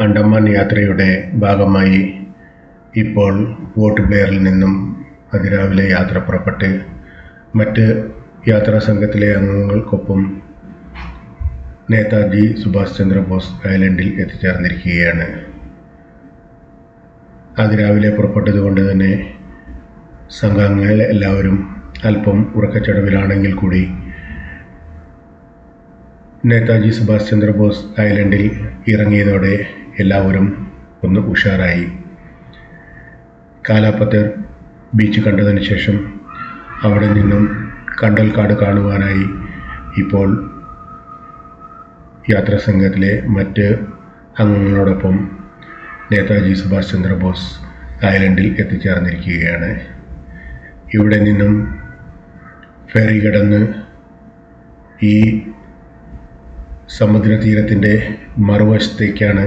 ആൻഡമാൻ യാത്രയുടെ ഭാഗമായി ഇപ്പോൾ പോർട്ട് ബ്ലെയറിൽ നിന്നും അതിരാവിലെ യാത്ര പുറപ്പെട്ട് മറ്റ് യാത്രാ സംഘത്തിലെ അംഗങ്ങൾക്കൊപ്പം നേതാജി സുഭാഷ് ചന്ദ്രബോസ് ഐലൻഡിൽ എത്തിച്ചേർന്നിരിക്കുകയാണ്. അതിരാവിലെ പുറപ്പെട്ടതുകൊണ്ട് തന്നെ സംഘാംഗങ്ങൾ എല്ലാവരും അല്പം ഉറക്കച്ചടവിലാണെങ്കിൽ കൂടി നേതാജി സുഭാഷ് ചന്ദ്രബോസ് ഐലൻഡിൽ ഇറങ്ങിയതോടെ എല്ലാവരും ഒന്ന് ഉഷാറായി. കാലാപ്പത്തർ ബീച്ച് കണ്ടതിന് ശേഷം അവിടെ നിന്നും കണ്ടൽക്കാട് കാണുവാനായി ഇപ്പോൾ യാത്രാ സംഘത്തിലെ മറ്റ് അംഗങ്ങളോടൊപ്പം നേതാജി സുഭാഷ് ചന്ദ്രബോസ് ഐലൻഡിൽ എത്തിച്ചേർന്നിരിക്കുകയാണ്. ഇവിടെ നിന്നും ഫെറി കടന്ന് ഈ സമുദ്രതീരത്തിൻ്റെ മറുവശത്തേക്കാണ്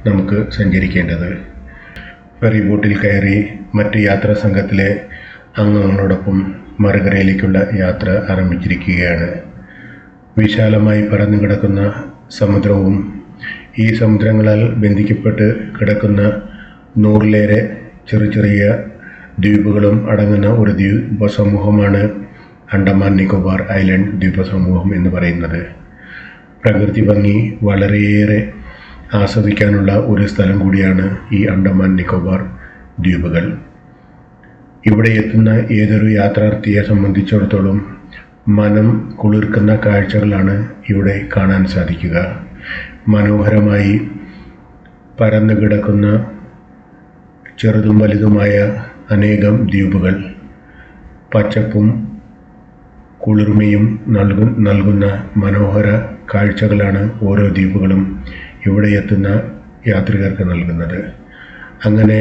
നമുക്ക് സഞ്ചരിക്കേണ്ടത്. ഫെറി ബോട്ടിൽ കയറി മറ്റ് യാത്രാ സംഘത്തിലെ അംഗങ്ങളോടൊപ്പം മറുകരയിലേക്കുള്ള യാത്ര ആരംഭിച്ചിരിക്കുകയാണ്. വിശാലമായി പരന്നു കിടക്കുന്ന സമുദ്രവും ഈ സമുദ്രങ്ങളാൽ ബന്ധിക്കപ്പെട്ട് കിടക്കുന്ന 100-ലേറെ ചെറിയ ദ്വീപുകളും അടങ്ങുന്ന ഒരു ദ്വീപസമൂഹമാണ് ആൻഡമാൻ നിക്കോബാർ ഐലൻഡ് ദ്വീപസമൂഹം എന്ന് പറയുന്നത്. പ്രകൃതി ഭംഗി വളരെയേറെ ആസ്വദിക്കാനുള്ള ഒരു സ്ഥലം കൂടിയാണ് ഈ ആൻഡമാൻ നിക്കോബാർ ദ്വീപുകൾ. ഇവിടെ എത്തുന്ന ഏതൊരു യാത്രാർത്ഥിയെ സംബന്ധിച്ചിടത്തോളം മനം കുളിർക്കുന്ന കാഴ്ചകളാണ് ഇവിടെ കാണാൻ സാധിക്കുക. മനോഹരമായി പരന്നു കിടക്കുന്ന ചെറുതും വലുതുമായ അനേകം ദ്വീപുകൾ, പച്ചപ്പും കുളിർമയും നൽകുന്ന മനോഹര കാഴ്ചകളാണ് ഓരോ ദ്വീപുകളും ഇവിടെ എത്തുന്ന യാത്രികർക്ക് നൽകുന്നത്. അങ്ങനെ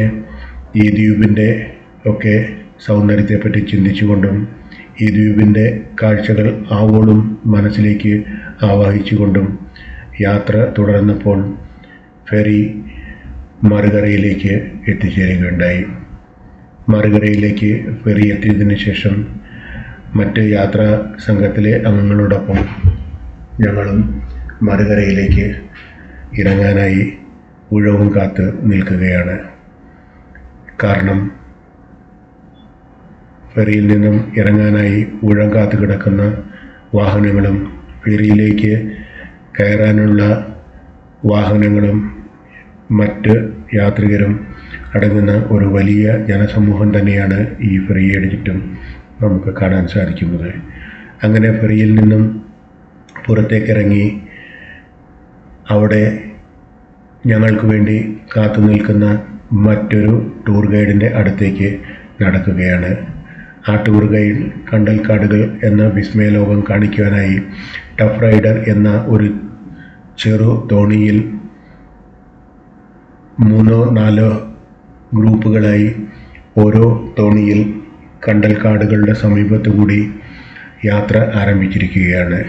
ഈ ദ്വീപിൻ്റെ ഒക്കെ സൗന്ദര്യത്തെപ്പറ്റി ചിന്തിച്ചുകൊണ്ടും ഈ ദ്വീപിൻ്റെ കാഴ്ചകൾ ആവോളം മനസ്സിലേക്ക് ആവാഹിച്ചുകൊണ്ടും യാത്ര തുടർന്നപ്പോൾ ഫെറി മറുകരയിലേക്ക് എത്തിച്ചേരുകയുണ്ടായി. മറുകരയിലേക്ക് ഫെറി എത്തിയതിനു ശേഷം മറ്റ് യാത്രാ സംഘത്തിലെ അംഗങ്ങളോടൊപ്പം ഞങ്ങളും മറുകരയിലേക്ക് ഇറങ്ങാനായി ഉഴവും കാത്ത് നിൽക്കുകയാണ്. കാരണം ഫെറിയിൽ നിന്നും ഇറങ്ങാനായി ഉഴം കാത്ത് കിടക്കുന്ന വാഹനങ്ങളും ഫെറിയിലേക്ക് കയറാനുള്ള വാഹനങ്ങളും മറ്റ് യാത്രികരും അടങ്ങുന്ന ഒരു വലിയ ജനസമൂഹം തന്നെയാണ് ഈ ഫെറിയുടെ ചുറ്റും നമുക്ക് കാണാൻ സാധിക്കുന്നത്. അങ്ങനെ ഫെറിയിൽ നിന്നും പുറത്തേക്കിറങ്ങി അവിടെ ഞങ്ങൾക്ക് വേണ്ടി കാത്തു നിൽക്കുന്ന മറ്റൊരു ടൂർ ഗൈഡിൻ്റെ അടുത്തേക്ക് നടക്കുകയാണ്. ആ ടൂർ ഗൈഡ് കണ്ടൽക്കാടുകൾ എന്ന വിസ്മയലോകം കാണിക്കുവാനായി ടഫ് റൈഡർ എന്ന ഒരു ചെറു തോണിയിൽ 3-4 ഗ്രൂപ്പുകളായി ഓരോ തോണിയിൽ കണ്ടൽക്കാടുകളുടെ സമീപത്തുകൂടി യാത്ര ആരംഭിച്ചിരിക്കുകയാണ്.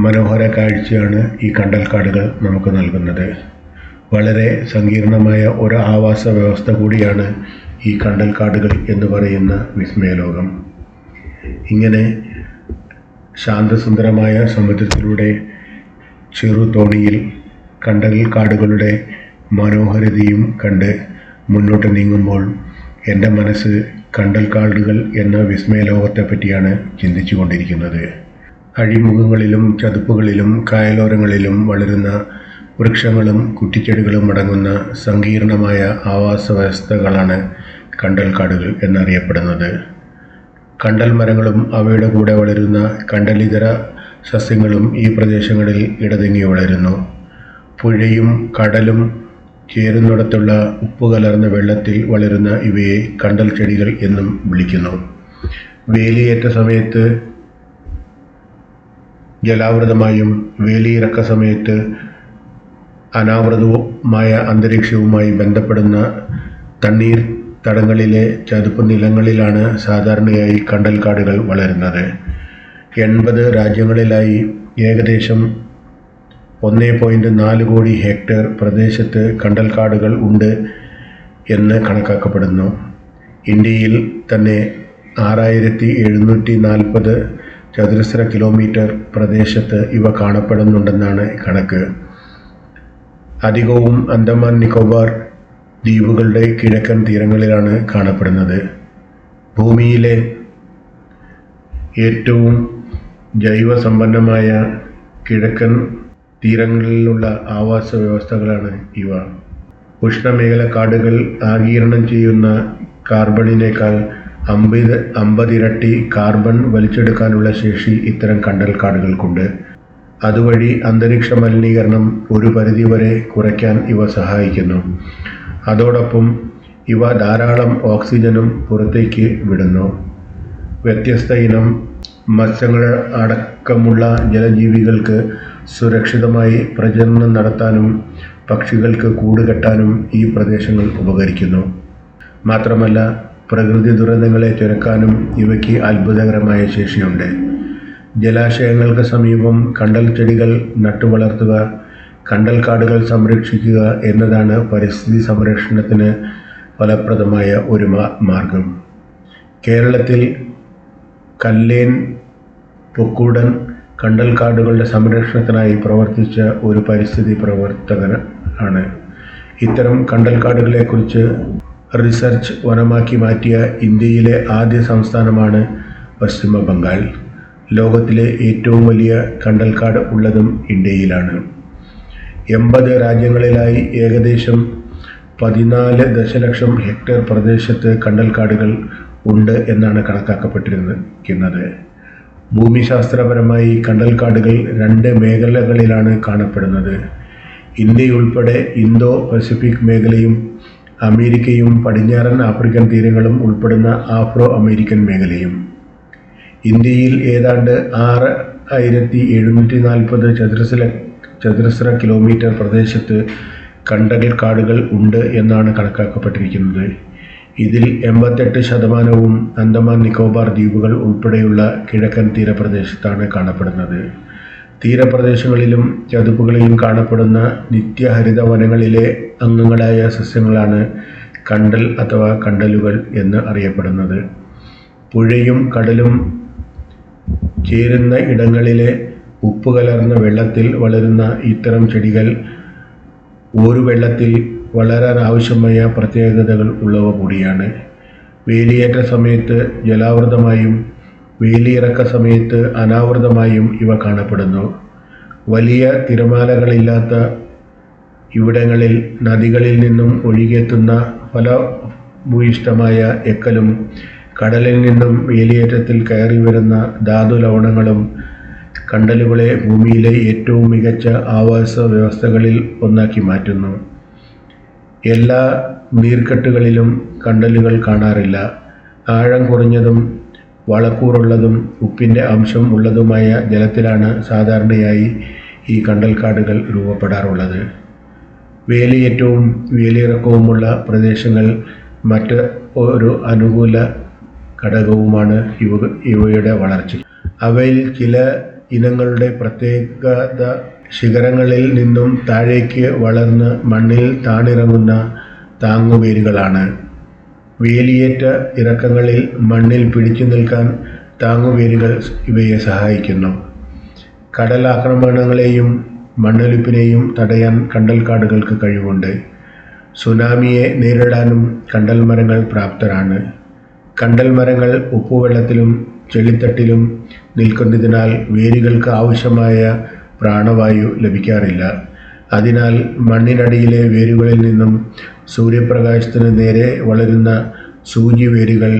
മനോഹര കാഴ്ചയാണ് ഈ കണ്ടൽക്കാടുകൾ നമുക്ക് നൽകുന്നത്. വളരെ സങ്കീർണമായ ഒരു ആവാസ വ്യവസ്ഥ കൂടിയാണ് ഈ കണ്ടൽക്കാടുകൾ എന്ന് പറയുന്ന വിസ്മയലോകം. ഇങ്ങനെ ശാന്തസുന്ദരമായ സമുദ്രത്തിലൂടെ ചെറു തോണിയിൽ കണ്ടൽക്കാടുകളുടെ മനോഹാരിതയും കണ്ട് മുന്നോട്ട് നീങ്ങുമ്പോൾ എൻ്റെ മനസ്സ് കണ്ടൽക്കാടുകൾ എന്ന വിസ്മയലോകത്തെ പറ്റിയാണ് ചിന്തിച്ചു കൊണ്ടിരിക്കുന്നത്. അഴിമുഖങ്ങളിലും ചതുപ്പുകളിലും കായലോരങ്ങളിലും വളരുന്ന വൃക്ഷങ്ങളും കുറ്റിച്ചെടികളും അടങ്ങുന്ന സങ്കീർണമായ ആവാസ വ്യവസ്ഥകളാണ് കണ്ടൽക്കാടുകൾ എന്നറിയപ്പെടുന്നത്. കണ്ടൽ മരങ്ങളും അവയുടെ കൂടെ വളരുന്ന കണ്ടലിതര സസ്യങ്ങളും ഈ പ്രദേശങ്ങളിൽ ഇടതിങ്ങി വളരുന്നു. പുഴയും കടലും ചേരുന്നിടത്തുള്ള ഉപ്പ് കലർന്ന വെള്ളത്തിൽ വളരുന്ന ഇവയെ കണ്ടൽ ചെടികൾ എന്നും വിളിക്കുന്നു. വേലിയേറ്റ സമയത്ത് ജലാവൃതമായും വേലിയിറക്ക സമയത്ത് അനാവൃതവുമായ അന്തരീക്ഷവുമായി ബന്ധപ്പെടുന്ന തണ്ണീർ തടങ്ങളിലെ ചതുപ്പ് നിലങ്ങളിലാണ് സാധാരണയായി കണ്ടൽക്കാടുകൾ വളരുന്നത്. 80 രാജ്യങ്ങളിലായി ഏകദേശം 1.4 കോടി ഹെക്ടർ പ്രദേശത്ത് കണ്ടൽക്കാടുകൾ ഉണ്ട് എന്ന് കണക്കാക്കപ്പെടുന്നു. ഇന്ത്യയിൽ തന്നെ 6740 ചതുരശ്ര കിലോമീറ്റർ പ്രദേശത്ത് ഇവ കാണപ്പെടുന്നുണ്ടെന്നാണ് കണക്ക്. അധികവും അന്തമാൻ നിക്കോബാർ ദ്വീപുകളുടെ കിഴക്കൻ തീരങ്ങളിലാണ് കാണപ്പെടുന്നത്. ഭൂമിയിലെ ഏറ്റവും ജൈവസമ്പന്നമായ കിഴക്കൻ തീരങ്ങളിലുള്ള ആവാസ വ്യവസ്ഥകളാണ് ഇവ. ഉഷ്ണമേഖല കാടുകൾ ആഗിരണം ചെയ്യുന്ന കാർബണിനേക്കാൾ 50 ഇരട്ടി കാർബൺ വലിച്ചെടുക്കാനുള്ള ശേഷി ഇത്തരം കണ്ടൽക്കാടുകൾക്കുണ്ട്. അതുവഴി അന്തരീക്ഷ മലിനീകരണം ഒരു പരിധിവരെ കുറയ്ക്കാൻ ഇവ സഹായിക്കുന്നു. അതോടൊപ്പം ഇവ ധാരാളം ഓക്സിജനും പുറത്തേക്ക് വിടുന്നു. വ്യത്യസ്ത ഇനം മത്സ്യങ്ങൾ അടക്കമുള്ള ജലജീവികൾക്ക് സുരക്ഷിതമായി പ്രജനനം നടത്താനും പക്ഷികൾക്ക് കൂട് കെട്ടാനും ഈ പ്രദേശങ്ങൾ ഉപകരിക്കുന്നു. മാത്രമല്ല, പ്രകൃതി ദുരന്തങ്ങളെ ചെറുക്കാനും ഇവയ്ക്ക് അത്ഭുതകരമായ ശേഷിയുണ്ട്. ജലാശയങ്ങൾക്ക് സമീപം കണ്ടൽ ചെടികൾ നട്ടുവളർത്തുക, കണ്ടൽക്കാടുകൾ സംരക്ഷിക്കുക എന്നതാണ് പരിസ്ഥിതി സംരക്ഷണത്തിന് ഫലപ്രദമായ ഒരു മാർഗം. കേരളത്തിൽ കല്ലേൻ പൊക്കൂടൻ കണ്ടൽക്കാടുകളുടെ സംരക്ഷണത്തിനായി പ്രവർത്തിച്ച ഒരു പരിസ്ഥിതി പ്രവർത്തകനാണ്. ഇത്തരം കണ്ടൽക്കാടുകളെക്കുറിച്ച് റിസർച്ച് വനമാക്കി മാറ്റിയ ഇന്ത്യയിലെ ആദ്യ സംസ്ഥാനമാണ് പശ്ചിമ ബംഗാൾ. ലോകത്തിലെ ഏറ്റവും വലിയ കണ്ടൽക്കാട് ഉള്ളതും ഇന്ത്യയിലാണ്. 80 രാജ്യങ്ങളിലായി ഏകദേശം 14 ദശലക്ഷം ഹെക്ടർ പ്രദേശത്ത് കണ്ടൽക്കാടുകൾ ഉണ്ട് എന്നാണ് കണക്കാക്കപ്പെട്ടിരിക്കുന്നത്. ഭൂമിശാസ്ത്രപരമായി കണ്ടൽക്കാടുകൾ 2 മേഖലകളിലാണ് കാണപ്പെടുന്നത്. ഇന്ത്യയുൾപ്പെടെ ഇന്തോ പസഫിക് മേഖലയും അമേരിക്കയും പടിഞ്ഞാറൻ ആഫ്രിക്കൻ തീരങ്ങളും ഉൾപ്പെടുന്ന ആഫ്രോ അമേരിക്കൻ മേഖലയും. ഇന്ത്യയിൽ ഏതാണ്ട് 6740 ചതുരശ്ര കിലോമീറ്റർ പ്രദേശത്ത് കണ്ടൽക്കാടുകൾ ഉണ്ട് എന്നാണ് കണക്കാക്കപ്പെട്ടിരിക്കുന്നത്. ഇതിൽ 88% അന്തമാൻ നിക്കോബാർ ദ്വീപുകൾ ഉൾപ്പെടെയുള്ള കിഴക്കൻ തീരപ്രദേശത്താണ് കാണപ്പെടുന്നത്. തീരപ്രദേശങ്ങളിലും ചതുപ്പുകളിലും കാണപ്പെടുന്ന നിത്യഹരിത വനങ്ങളിലെ അംഗങ്ങളായ സസ്യങ്ങളാണ് കണ്ടൽ അഥവാ കണ്ടലുകൾ എന്ന് അറിയപ്പെടുന്നത്. പുഴയും കടലും ചേരുന്ന ഇടങ്ങളിലെ ഉപ്പ് കലർന്ന വെള്ളത്തിൽ വളരുന്ന ഇത്തരം ചെടികൾ ഓരുവെള്ളത്തിൽ വളരാൻ ആവശ്യമായ പ്രത്യേകതകൾ ഉള്ളവ കൂടിയാണ്. വേലിയേറ്റ സമയത്ത് ജലാവൃതമായും വേലിയിറക്ക സമയത്ത് അനാവൃതമായും ഇവ കാണപ്പെടുന്നു. വലിയ തിരമാലകളില്ലാത്ത ഇവിടങ്ങളിൽ നദികളിൽ നിന്നും ഒഴുകിയെത്തുന്ന ഫലഭൂയിഷ്ഠമായ എക്കലും കടലിൽ നിന്നും വേലിയേറ്റത്തിൽ കയറി വരുന്ന ധാതു ലവണങ്ങളും കണ്ടലുകളെ ഭൂമിയിലെ ഏറ്റവും മികച്ച ആവാസ വ്യവസ്ഥകളിൽ ഒന്നാക്കി മാറ്റുന്നു. എല്ലാ നീർക്കെട്ടുകളിലും കണ്ടലുകൾ കാണാറില്ല. ആഴം കുറഞ്ഞതും വളക്കൂറുള്ളതും ഉപ്പിൻ്റെ അംശം ഉള്ളതുമായ ജലത്തിലാണ് സാധാരണയായി ഈ കണ്ടൽക്കാടുകൾ രൂപപ്പെടാറുള്ളത്. വേലിയേറ്റവും വേലിയിറക്കവുമുള്ള പ്രദേശങ്ങൾ മറ്റ് ഒരു അനുകൂല ഘടകവുമാണ് ഇവയുടെ വളർച്ച. അവയിൽ ചില ഇനങ്ങളുടെ പ്രത്യേകത ശിഖരങ്ങളിൽ നിന്നും താഴേക്ക് വളർന്ന് മണ്ണിൽ താണിറങ്ങുന്ന താങ്ങുവേരുകളാണ്. വേലിയേറ്റ ഇറക്കങ്ങളിൽ മണ്ണിൽ പിടിച്ചു നിൽക്കാൻ താങ്ങുവേരുകൾ ഇവയെ സഹായിക്കുന്നു. കടലാക്രമണങ്ങളെയും മണ്ണൊലിപ്പിനെയും തടയാൻ കണ്ടൽക്കാടുകൾക്ക് കഴിവുണ്ട്. സുനാമിയെ നേരിടാനും കണ്ടൽ മരങ്ങൾ പ്രാപ്തരാണ്. കണ്ടൽ മരങ്ങൾ ഉപ്പുവെള്ളത്തിലും ചെളിത്തട്ടിലും നിൽക്കുന്നതിനാൽ വേരുകൾക്ക് ആവശ്യമായ പ്രാണവായു ലഭിക്കാറില്ല. അതിനാൽ മണ്ണിനടിയിലെ വേരുകളിൽ നിന്നും സൂര്യപ്രകാശത്തിന് നേരെ വളരുന്ന സൂചി വേരുകൾ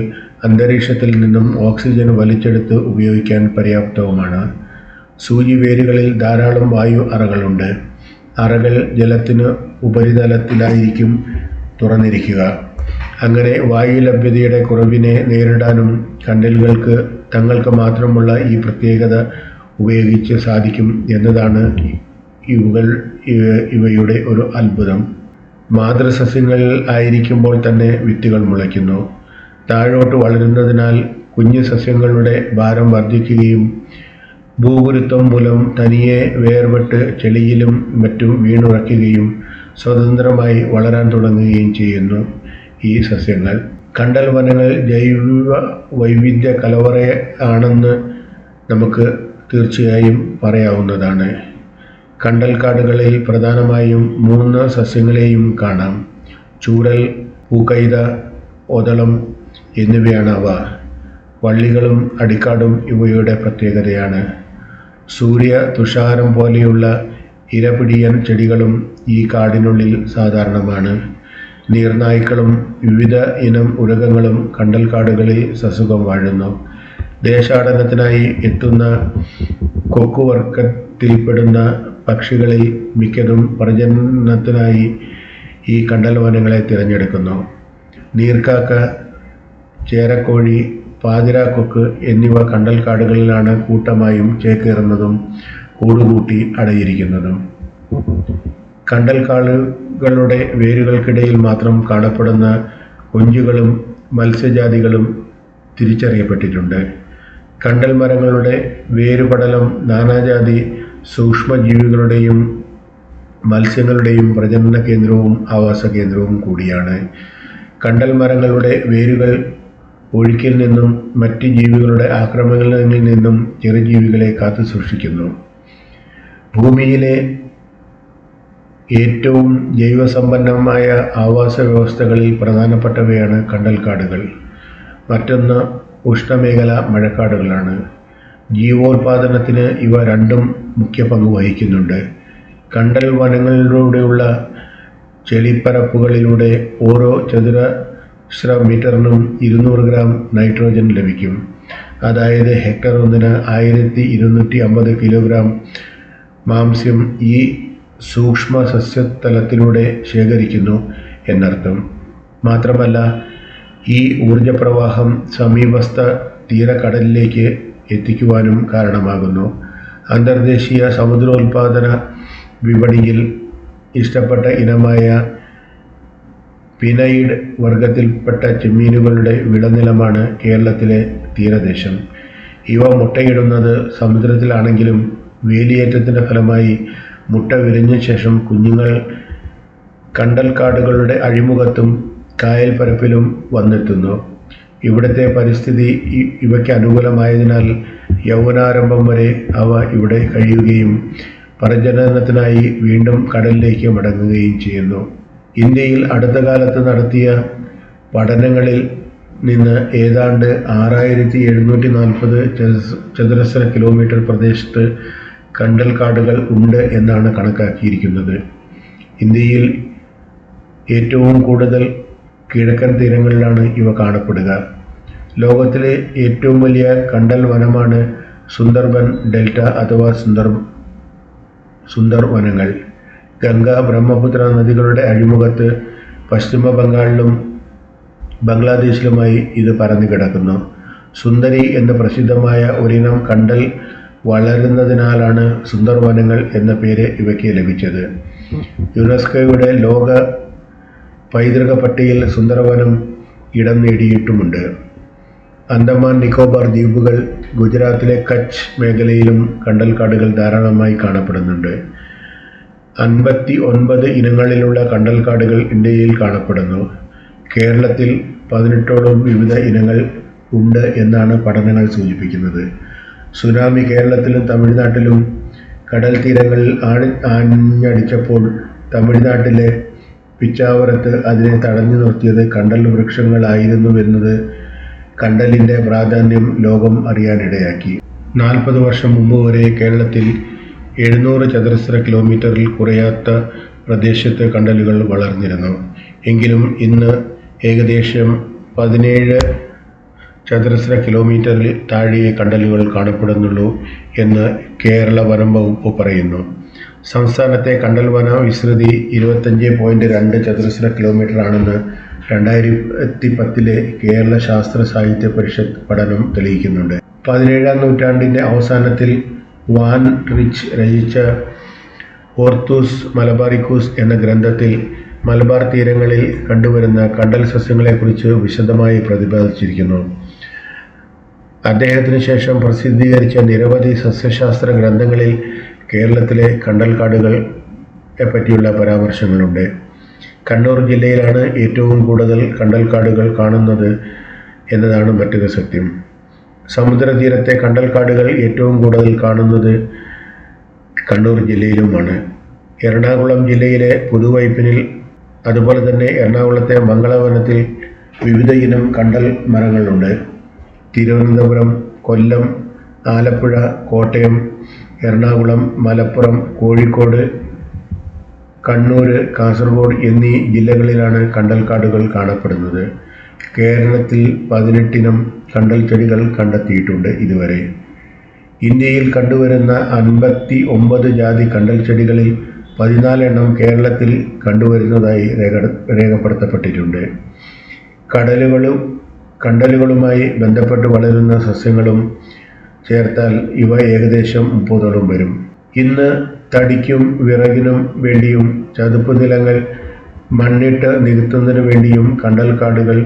അന്തരീക്ഷത്തിൽ നിന്നും ഓക്സിജൻ വലിച്ചെടുത്ത് ഉപയോഗിക്കാൻ പര്യാപ്തവുമാണ്. സൂചി വേരുകളിൽ ധാരാളം വായു അറകളുണ്ട്. അറകൾ ജലത്തിന് ഉപരിതലത്തിലായിരിക്കും തുറന്നിരിക്കുക. അങ്ങനെ വായു ലഭ്യതയുടെ കുറവിനെ നേരിടാനും കണ്ടലുകൾക്ക് തങ്ങൾക്ക് മാത്രമുള്ള ഈ പ്രത്യേകത ഉപയോഗിച്ച് സാധിക്കും എന്നതാണ് ഇവയുടെ ഒരു അത്ഭുതം. മാതൃസസ്യങ്ങൾ ആയിരിക്കുമ്പോൾ തന്നെ വിത്തുകൾ മുളയ്ക്കുന്നു. താഴോട്ട് വളരുന്നതിനാൽ കുഞ്ഞു സസ്യങ്ങളുടെ ഭാരം വർദ്ധിക്കുകയും ഭൂഗുരുത്വം മൂലം തനിയെ വേർപെട്ട് ചെളിയിലും മറ്റും വീണുറയ്ക്കുകയും സ്വതന്ത്രമായി വളരാൻ തുടങ്ങുകയും ചെയ്യുന്നു ഈ സസ്യങ്ങൾ. കണ്ടൽ വനങ്ങൾ ജൈവ വൈവിധ്യ കലവറയാണെന്ന് നമുക്ക് തീർച്ചയായും പറയാവുന്നതാണ്. കണ്ടൽക്കാടുകളിൽ പ്രധാനമായും 3 സസ്യങ്ങളെയും കാണാം. ചൂരൽ, പൂക്കൈത, ഒതളം എന്നിവയാണ് അവ. വള്ളികളും അടിക്കാടും ഇവയുടെ പ്രത്യേകതയാണ്. സൂര്യ തുഷാരം പോലെയുള്ള ഇരപിടിയൻ ചെടികളും ഈ കാടിനുള്ളിൽ സാധാരണമാണ്. നീർനായ്ക്കളും വിവിധ ഇനം ഉരഗങ്ങളും കണ്ടൽക്കാടുകളിൽ സസുഖം വാഴുന്നു. ദേശാടനത്തിനായി എത്തുന്ന കൊക്കുവർഗത്തിൽപ്പെടുന്ന പക്ഷികളിൽ മിക്കതും പ്രജനനത്തിനായി ഈ കണ്ടൽ വനങ്ങളെ തിരഞ്ഞെടുക്കുന്നു. നീർക്കാക്ക, ചേരക്കോഴി, പാതിരാക്കൊക്ക് എന്നിവ കണ്ടൽക്കാടുകളിലാണ് കൂട്ടമായും ചേക്കേറുന്നതും കൂടുകൂട്ടി അടയിരിക്കുന്നതും. കണ്ടൽക്കാടുകളുടെ വേരുകൾക്കിടയിൽ മാത്രം കാണപ്പെടുന്ന കൊഞ്ചുകളും മത്സ്യജാതികളും തിരിച്ചറിയപ്പെട്ടിട്ടുണ്ട്. കണ്ടൽ മരങ്ങളുടെ വേരുപടലം നാനാജാതി സൂക്ഷ്മജീവികളുടെയും മത്സ്യങ്ങളുടെയും പ്രജനന കേന്ദ്രവും ആവാസ കേന്ദ്രവും കൂടിയാണ്. കണ്ടൽ മരങ്ങളുടെ വേരുകൾ ഒഴുക്കിൽ നിന്നും മറ്റ് ജീവികളുടെ ആക്രമണങ്ങളിൽ നിന്നും ചെറുജീവികളെ കാത്തു സൂക്ഷിക്കുന്നു. ഭൂമിയിലെ ഏറ്റവും ജൈവസമ്പന്നമായ ആവാസ വ്യവസ്ഥകളിൽ പ്രധാനപ്പെട്ടവയാണ് കണ്ടൽക്കാടുകൾ. മറ്റൊന്ന് ഉഷ്ണമേഖലാ മഴക്കാടുകളാണ്. ജീവോൽപാദനത്തിന് ഇവ രണ്ടും മുഖ്യ പങ്ക് വഹിക്കുന്നുണ്ട്. കണ്ടൽ വനങ്ങളിലൂടെയുള്ള ചെളിപ്പരപ്പുകളിലൂടെ ഓരോ ചതുരശ്ര മീറ്ററിനും 200 ഗ്രാം നൈട്രോജൻ ലഭിക്കും. അതായത് ഹെക്ടർ ഒന്നിന് 1250 കിലോഗ്രാം മാംസ്യം ഈ സൂക്ഷ്മ സസ്യതലത്തിലൂടെ ശേഖരിക്കുന്നു എന്നർത്ഥം. മാത്രമല്ല, ഈ ഊർജപ്രവാഹം സമീപസ്ഥ തീരക്കടലിലേക്ക് എത്തിക്കുവാനും കാരണമാകുന്നു. അന്തർദേശീയ സമുദ്രോൽപാദന വിപണിയിൽ ഇഷ്ടപ്പെട്ട ഇനമായ പിനൈഡ് വർഗത്തിൽപ്പെട്ട ചെമ്മീനുകളുടെ വിളനിലമാണ് കേരളത്തിലെ തീരദേശം. ഇവ മുട്ടയിടുന്നത് സമുദ്രത്തിലാണെങ്കിലും വേലിയേറ്റത്തിൻ്റെ ഫലമായി മുട്ട വിരിഞ്ഞ ശേഷം കുഞ്ഞുങ്ങൾ കണ്ടൽക്കാടുകളുടെ അഴിമുഖത്തും കായൽ പരപ്പിലും വന്നെത്തുന്നു. ഇവിടുത്തെ പരിസ്ഥിതി ഇവയ്ക്ക് അനുകൂലമായതിനാൽ യൗവനാരംഭം വരെ അവ ഇവിടെ കഴിയുകയും പ്രജനനത്തിനായി വീണ്ടും കടലിലേക്ക് മടങ്ങുകയും ചെയ്യുന്നു. ഇന്ത്യയിൽ അടുത്ത കാലത്ത് നടത്തിയ പഠനങ്ങളിൽ നിന്ന് ഏതാണ്ട് 6740 ചതുരശ്ര കിലോമീറ്റർ പ്രദേശത്ത് കണ്ടൽക്കാടുകൾ ഉണ്ട് എന്നാണ് കണക്കാക്കിയിരിക്കുന്നത്. ഇന്ത്യയിൽ ഏറ്റവും കൂടുതൽ കിഴക്കൻ തീരങ്ങളിലാണ് ഇവ കാണപ്പെടുക. ലോകത്തിലെ ഏറ്റവും വലിയ കണ്ടൽ വനമാണ് സുന്ദർബൻ ഡെൽറ്റ അഥവാ സുന്ദർ വനങ്ങൾ. ഗംഗ, ബ്രഹ്മപുത്ര നദികളുടെ അഴിമുഖത്ത് പശ്ചിമ ബംഗാളിലും ബംഗ്ലാദേശിലുമായി ഇത് പരന്നു കിടക്കുന്നു. സുന്ദരി എന്ന് പ്രസിദ്ധമായ ഒരിനം കണ്ടൽ വളരുന്നതിനാലാണ് സുന്ദർ വനങ്ങൾ എന്ന പേര് ഇവയ്ക്ക് ലഭിച്ചത്. യുനെസ്കോയുടെ ലോക പൈതൃക പട്ടികയിൽ സുന്ദരവനം ഇടം നേടിയിട്ടുമുണ്ട്. അന്തമാൻ നിക്കോബാർ ദ്വീപുകൾ, ഗുജറാത്തിലെ കച്ച് മേഖലയിലും കണ്ടൽക്കാടുകൾ ധാരാളമായി കാണപ്പെടുന്നുണ്ട്. 59 ഇനങ്ങളിലുള്ള കണ്ടൽക്കാടുകൾ ഇന്ത്യയിൽ കാണപ്പെടുന്നു. കേരളത്തിൽ 18ഓളം വിവിധ ഇനങ്ങൾ ഉണ്ട് എന്നാണ് പഠനങ്ങൾ സൂചിപ്പിക്കുന്നത്. സുനാമി കേരളത്തിലും തമിഴ്നാട്ടിലും കടൽ തീരങ്ങളിൽ ആഞ്ഞടിച്ചപ്പോൾ തമിഴ്നാട്ടിലെ പിച്ചാവരത്ത് അതിനെ തടഞ്ഞു നിർത്തിയത് കണ്ടൽ വൃക്ഷങ്ങളായിരുന്നുവെന്നത് കണ്ടലിൻ്റെ പ്രാധാന്യം ലോകം അറിയാനിടയാക്കി. 40 വർഷം മുമ്പ് വരെ കേരളത്തിൽ 700 ചതുരശ്ര കിലോമീറ്ററിൽ കുറയാത്ത പ്രദേശത്ത് കണ്ടലുകൾ വളർന്നിരുന്നു. എങ്കിലും ഇന്ന് ഏകദേശം 17 ചതുരശ്ര കിലോമീറ്ററിൽ താഴെ കണ്ടലുകൾ കാണപ്പെടുന്നുള്ളൂ എന്ന് കേരള വനം വകുപ്പ് പറയുന്നു. സംസ്ഥാനത്തെ കണ്ടൽ വന വിസ്തൃതി 25.2 ചതുരശ്ര കിലോമീറ്റർ ആണെന്ന് 2010 കേരള ശാസ്ത്ര സാഹിത്യ പരിഷത്ത് പഠനം തെളിയിക്കുന്നുണ്ട്. 17ാം നൂറ്റാണ്ടിൻ്റെ അവസാനത്തിൽ വാൻ റിച്ച് രചിച്ച ഓർത്തൂസ് മലബാറിക്കൂസ് എന്ന ഗ്രന്ഥത്തിൽ മലബാർ തീരങ്ങളിൽ കണ്ടുവരുന്ന കണ്ടൽ സസ്യങ്ങളെക്കുറിച്ച് വിശദമായി പ്രതിപാദിച്ചിരിക്കുന്നു. അദ്ദേഹത്തിന് ശേഷം പ്രസിദ്ധീകരിച്ച നിരവധി സസ്യശാസ്ത്ര ഗ്രന്ഥങ്ങളിൽ കേരളത്തിലെ കണ്ടൽക്കാടുകളെ പറ്റിയുള്ള പരാമർശങ്ങളുണ്ട്. കണ്ണൂർ ജില്ലയിലാണ് ഏറ്റവും കൂടുതൽ കണ്ടൽക്കാടുകൾ കാണുന്നത് എന്നതാണ് മറ്റൊരു സത്യം. സമുദ്രതീരത്തെ കണ്ടൽക്കാടുകൾ ഏറ്റവും കൂടുതൽ കാണുന്നത് കണ്ണൂർ ജില്ലയിലുമാണ്. എറണാകുളം ജില്ലയിലെ പുതുവൈപ്പിനിൽ, അതുപോലെ തന്നെ എറണാകുളത്തെ മംഗളവനത്തിൽ വിവിധ ഇനം കണ്ടൽ മരങ്ങളുണ്ട്. തിരുവനന്തപുരം, കൊല്ലം, ആലപ്പുഴ, കോട്ടയം, എറണാകുളം, മലപ്പുറം, കോഴിക്കോട്, കണ്ണൂർ, കാസർഗോഡ് എന്നീ ജില്ലകളിലാണ് കണ്ടൽക്കാടുകൾ കാണപ്പെടുന്നത്. കേരളത്തിൽ 18 ഇനം കണ്ടൽ ചെടികൾ കണ്ടെത്തിയിട്ടുണ്ട് ഇതുവരെ. ഇന്ത്യയിൽ കണ്ടുവരുന്ന 59 ജാതി കണ്ടൽ ചെടികളിൽ 14 എണ്ണം കേരളത്തിൽ കണ്ടുവരുന്നതായി രേഖപ്പെടുത്തപ്പെട്ടിട്ടുണ്ട്. കണ്ടലുകളുമായി ബന്ധപ്പെട്ട് വളരുന്ന സസ്യങ്ങളും ചേർത്താൽ ഇവ ഏകദേശം 30ഓളം വരും. ഇന്ന് തടിക്കും വിറകിനും വേണ്ടിയും ചതുപ്പ് നിലങ്ങൾ മണ്ണിട്ട് നികത്തുന്നതിനു വേണ്ടിയും കണ്ടൽക്കാടുകൾ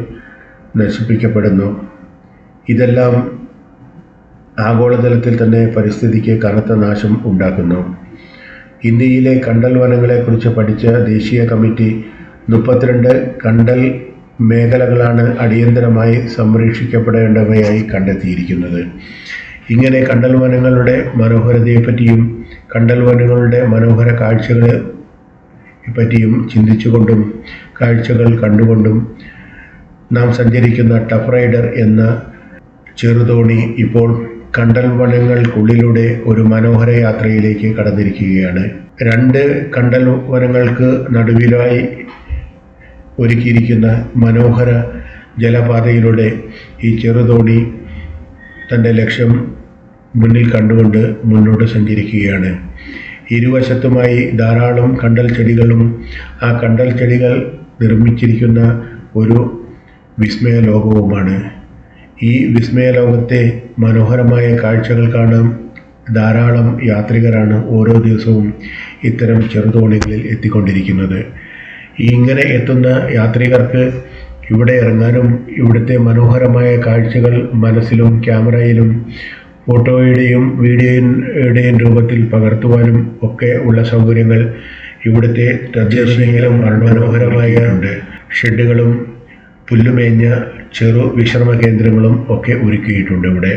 നശിപ്പിക്കപ്പെടുന്നു. ഇതെല്ലാം ആഗോളതലത്തിൽ തന്നെ പരിസ്ഥിതിക്ക് കനത്ത നാശം ഉണ്ടാക്കുന്നു. ഇന്ത്യയിലെ കണ്ടൽ വനങ്ങളെക്കുറിച്ച് പഠിച്ച ദേശീയ കമ്മിറ്റി 32 കണ്ടൽ മേഖലകളാണ് അടിയന്തരമായി സംരക്ഷിക്കപ്പെടേണ്ടവയായി കണ്ടെത്തിയിരിക്കുന്നത്. ഇങ്ങനെ കണ്ടൽ വനങ്ങളുടെ മനോഹരതയെപ്പറ്റിയും കണ്ടൽ വനങ്ങളുടെ മനോഹര കാഴ്ചകളെ പറ്റിയും ചിന്തിച്ചുകൊണ്ടും കാഴ്ചകൾ കണ്ടുകൊണ്ടും നാം സഞ്ചരിക്കുന്ന ടഫ് റൈഡർ എന്ന ചെറുതോണി ഇപ്പോൾ കണ്ടൽ വനങ്ങൾക്കുള്ളിലൂടെ ഒരു മനോഹര യാത്രയിലേക്ക് കടന്നിരിക്കുകയാണ്. 2 കണ്ടൽ വനങ്ങൾക്ക് നടുവിലായി ഒരുക്കിയിരിക്കുന്ന മനോഹര ജലപാതയിലൂടെ ഈ ചെറുതോണി തൻ്റെ ലക്ഷ്യം മുന്നിൽ കണ്ടുകൊണ്ട് മുന്നോട്ട് സഞ്ചരിക്കുകയാണ്. ഇരുവശത്തുമായി ധാരാളം കണ്ടൽ ചെടികളും ആ കണ്ടൽ ചെടികൾ നിർമ്മിച്ചിരിക്കുന്ന ഒരു വിസ്മയ ലോകവുമാണ്. ഈ വിസ്മയ ലോകത്തെ മനോഹരമായ കാഴ്ചകൾ കാണാൻ ധാരാളം യാത്രികരാണ് ഓരോ ദിവസവും ഇത്തരം ചെറുതോണികളിൽ എത്തിക്കൊണ്ടിരിക്കുന്നത്. ഇങ്ങനെ എത്തുന്ന യാത്രികർക്ക് ഇവിടെ ഇറങ്ങാനും ഇവിടുത്തെ മനോഹരമായ കാഴ്ചകൾ മനസ്സിലും ക്യാമറയിലും ഫോട്ടോയുടെയും വീഡിയോയുടെയും രൂപത്തിൽ പകർത്തുവാനും ഒക്കെ ഉള്ള സൗകര്യങ്ങൾ ഇവിടുത്തെ തദ്ദേശീയങ്ങളും മനോഹരമായ ഷെഡുകളും പുല്ലുമേഞ്ഞ ചെറു വിശ്രമ കേന്ദ്രങ്ങളും ഒക്കെ ഒരുക്കിയിട്ടുണ്ട് ഇവിടെ.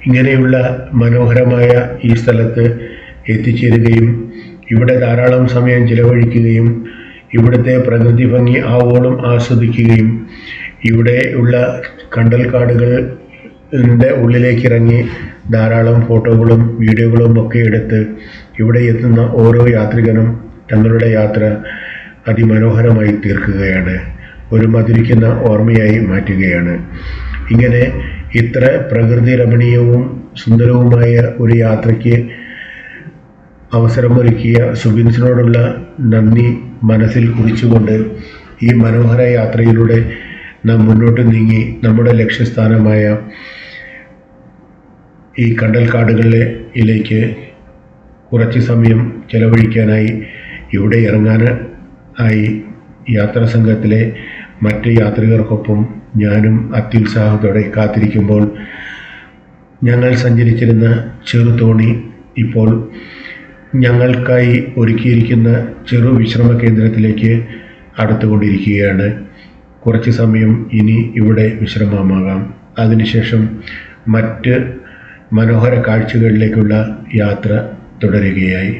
ഇങ്ങനെയുള്ള മനോഹരമായ ഈ സ്ഥലത്ത് എത്തിച്ചേരുകയും ഇവിടെ ധാരാളം സമയം ചിലവഴിക്കുകയും ഇവിടുത്തെ പ്രകൃതി ഭംഗി ആവോളം ആസ്വദിക്കുകയും ഇവിടെ ഉള്ള കണ്ടൽക്കാടുകളുടെ ഉള്ളിലേക്കിറങ്ങി ധാരാളം ഫോട്ടോകളും വീഡിയോകളും ഒക്കെ എടുത്ത് ഇവിടെ എത്തുന്ന ഓരോ യാത്രികനും തങ്ങളുടെ യാത്ര അതിമനോഹരമായി തീർക്കുകയാണ്, ഒരു മധുരിക്കുന്ന ഓർമ്മയായി മാറ്റുകയാണ്. ഇങ്ങനെ ഇത്ര പ്രകൃതി രമണീയവും സുന്ദരവുമായ ഒരു യാത്രയ്ക്ക് അവസരമൊരുക്കിയ സുബിൻസിനോടുള്ള നന്ദി മനസ്സിൽ കുറിച്ചുകൊണ്ട് ഈ മനോഹര യാത്രയിലൂടെ നാം മുന്നോട്ട് നീങ്ങി നമ്മുടെ ലക്ഷ്യസ്ഥാനമായ ഈ കണ്ടൽക്കാടുകളിലേക്ക് കുറച്ച് സമയം ചെലവഴിക്കാനായി ഇവിടെ ഇറങ്ങാനായി യാത്രാ സംഘത്തിലെ മറ്റ് യാത്രികർക്കൊപ്പം ഞാനും അത്യുത്സാഹത്തോടെ കാത്തിരിക്കുമ്പോൾ ഞങ്ങൾ സഞ്ചരിച്ചിരുന്ന ചെറുതോണി ഇപ്പോൾ ഞങ്ങൾക്കായി ഒരുക്കിയിരിക്കുന്ന ചെറു വിശ്രമ കേന്ദ്രത്തിലേക്ക് അടുത്തുകൊണ്ടിരിക്കുകയാണ്. കുറച്ച് സമയം ഇനി ഇവിടെ വിശ്രമമാകാം. അതിനുശേഷം മറ്റ് മനോഹര കാഴ്ചകളിലേക്കുള്ള യാത്ര തുടരുകയായി.